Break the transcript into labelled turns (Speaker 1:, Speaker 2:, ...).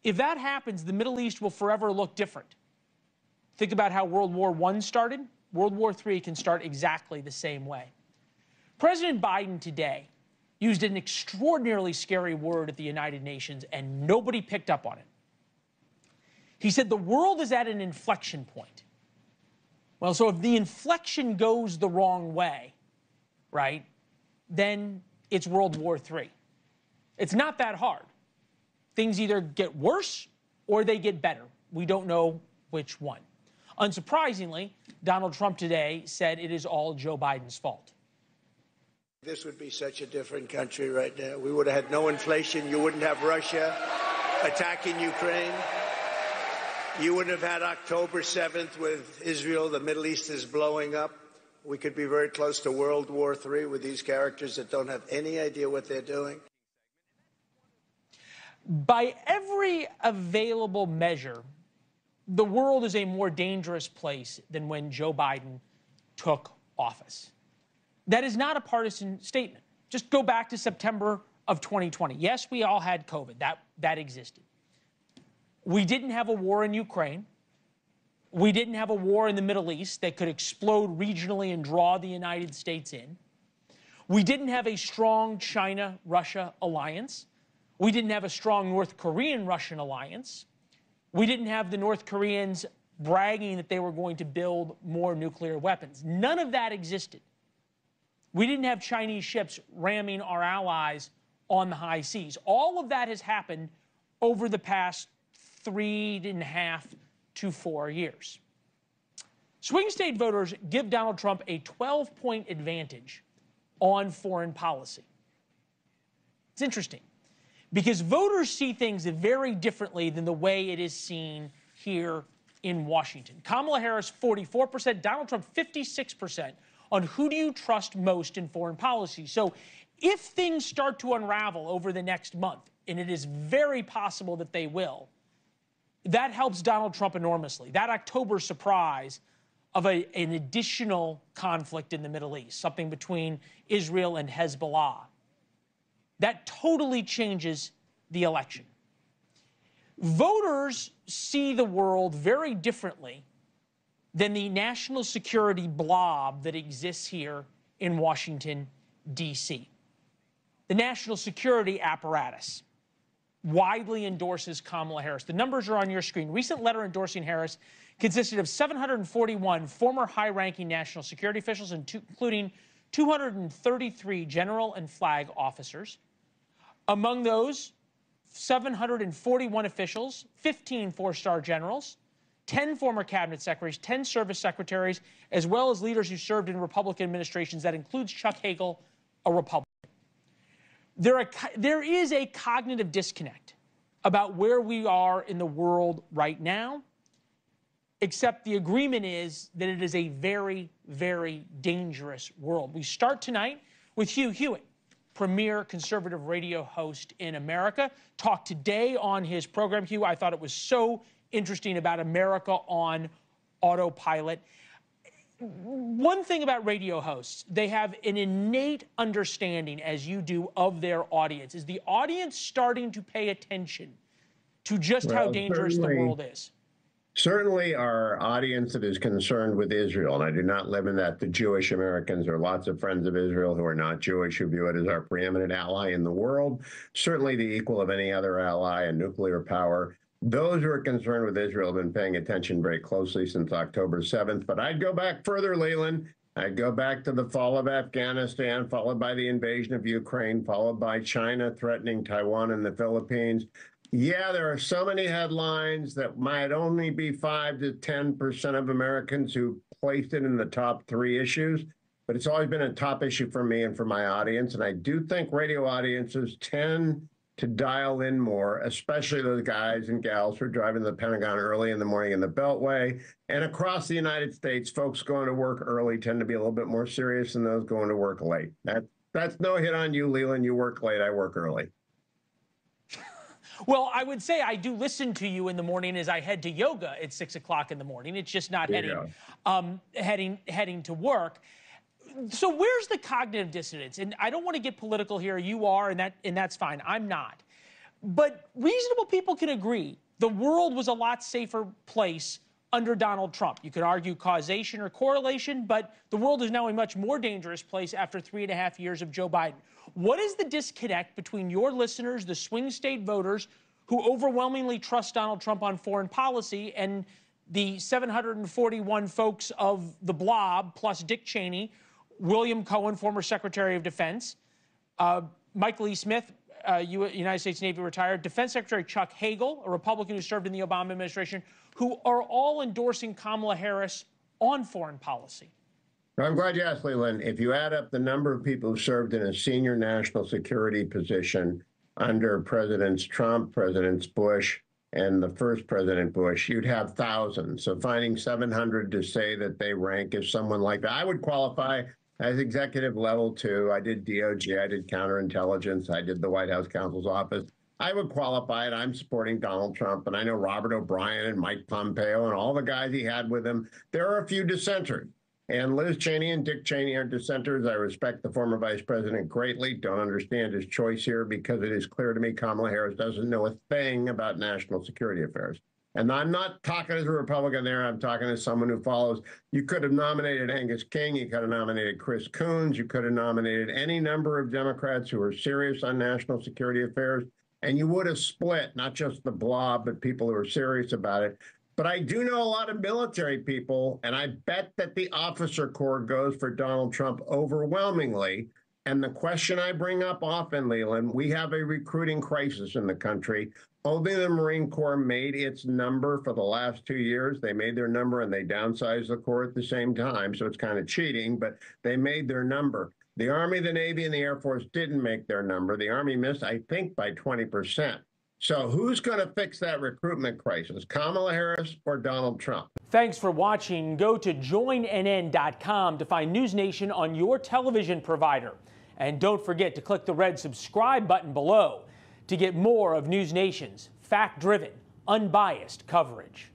Speaker 1: If that happens, the Middle East will forever look different. Think about how World War I started. World War III can start exactly the same way. President Biden today used an extraordinarily scary word at the United Nations, and nobody picked up on it. He said the world is at an inflection point. Well, so if the inflection goes the wrong way, right, then it's World War III. It's not that hard. Things either get worse or they get better. We don't know which one. Unsurprisingly, Donald Trump today said it is all Joe Biden's fault.
Speaker 2: This would be such a different country right now. We would have had no inflation. You wouldn't have Russia attacking Ukraine. You wouldn't have had October 7th with Israel. The Middle East is blowing up. We could be very close to World War III with these characters that don't have any idea what they're doing.
Speaker 1: By every available measure, the world is a more dangerous place than when Joe Biden took office. That is not a partisan statement. Just go back to September of 2020. Yes, we all had COVID. That existed. We didn't have a war in Ukraine. We didn't have a war in the Middle East that could explode regionally and draw the United States in. We didn't have a strong China-Russia alliance. We didn't have a strong North Korean-Russian alliance. We didn't have the North Koreans bragging that they were going to build more nuclear weapons. None of that existed. We didn't have Chinese ships ramming our allies on the high seas. All of that has happened over the past 3.5 to 4 years. Swing state voters give Donald Trump a 12-point advantage on foreign policy. It's interesting because voters see things very differently than the way it is seen here in Washington. Kamala Harris, 44%, Donald Trump, 56% on who do you trust most in foreign policy. So if things start to unravel over the next month, and it is very possible that they will, that helps Donald Trump enormously. That October surprise of an additional conflict in the Middle East, something between Israel and Hezbollah, that totally changes the election. Voters see the world very differently than the national security blob that exists here in Washington, D.C. The national security apparatus widely endorses Kamala Harris. The numbers are on your screen. Recent letter endorsing Harris consisted of 741 former high-ranking national security officials, including 233 general and flag officers. Among those, 741 officials, 15 four-star generals, 10 former cabinet secretaries, 10 service secretaries, as well as leaders who served in Republican administrations. That includes Chuck Hagel, a Republican. There is a cognitive disconnect about where we are in the world right now, except the agreement is that it is a very, very dangerous world. We start tonight with Hugh Hewitt, premier conservative radio host in America. Talked today on his program, Hugh. I thought it was so interesting about America on autopilot. One thing about radio hosts, they have an innate understanding, as you do, of their audience. Is the audience starting to pay attention to just how dangerous the world is?
Speaker 3: Certainly our audience that is concerned with Israel, and I do not limit that to Jewish Americans. There are lots of friends of Israel who are not Jewish who view it as our preeminent ally in the world, certainly the equal of any other ally in nuclear power. Those who are concerned with Israel have been paying attention very closely since October 7th. But I'd go back further, Leland. I'd go back to the fall of Afghanistan, followed by the invasion of Ukraine, followed by China threatening Taiwan and the Philippines. Yeah, there are so many headlines that might only be 5 to 10% of Americans who placed it in the top 3 issues. But it's always been a top issue for me and for my audience. And I do think radio audiences tend to dial in more, especially those guys and gals who are driving to the Pentagon early in the morning in the Beltway. And across the United States, folks going to work early tend to be a little bit more serious than those going to work late. That's no hit on you, Leland. You work late, I work early.
Speaker 1: Well, I would say I do listen to you in the morning as I head to yoga at 6 o'clock in the morning. It's just not heading to work. So where's the cognitive dissonance? And I don't want to get political here. You are, and that's fine. I'm not. But reasonable people can agree the world was a lot safer place under Donald Trump. You could argue causation or correlation, but the world is now a much more dangerous place after 3.5 years of Joe Biden. What is the disconnect between your listeners, the swing state voters who overwhelmingly trust Donald Trump on foreign policy, and the 741 folks of the blob, plus Dick Cheney, William Cohen, former Secretary of Defense, Mike Lee Smith, United States Navy retired, Defense Secretary Chuck Hagel, a Republican who served in the Obama administration, who are all endorsing Kamala Harris on foreign policy?
Speaker 3: I'm glad you asked, Leland. If you add up the number of people who served in a senior national security position under Presidents Trump, Presidents Bush, and the first President Bush, you'd have thousands. So finding 700 to say that they rank as someone like that, I would qualify as executive level too. I did DOJ, I did counterintelligence, I did the White House counsel's office. I would qualify it. I'm supporting Donald Trump, and I know Robert O'Brien and Mike Pompeo and all the guys he had with him. There are a few dissenters. And Liz Cheney and Dick Cheney are dissenters. I respect the former vice president greatly. Don't understand his choice here because it is clear to me Kamala Harris doesn't know a thing about national security affairs. And I'm not talking as a Republican there. I'm talking as someone who follows. You could have nominated Angus King. You could have nominated Chris Coons. You could have nominated any number of Democrats who are serious on national security affairs. And you would have split, not just the blob, but people who are serious about it. But I do know a lot of military people, and I bet that the officer corps goes for Donald Trump overwhelmingly. And the question I bring up often, Leland, we have a recruiting crisis in the country. Only the Marine Corps made its number for the last 2 years. They made their number and they downsized the Corps at the same time. So it's kind of cheating, but they made their number. The Army, the Navy, and the Air Force didn't make their number. The Army missed, I think, by 20%. So who's going to fix that recruitment crisis, Kamala Harris or Donald Trump?
Speaker 1: Thanks for watching. Go to joinnn.com to find NewsNation on your television provider. And don't forget to click the red subscribe button below to get more of NewsNation's fact-driven, unbiased coverage.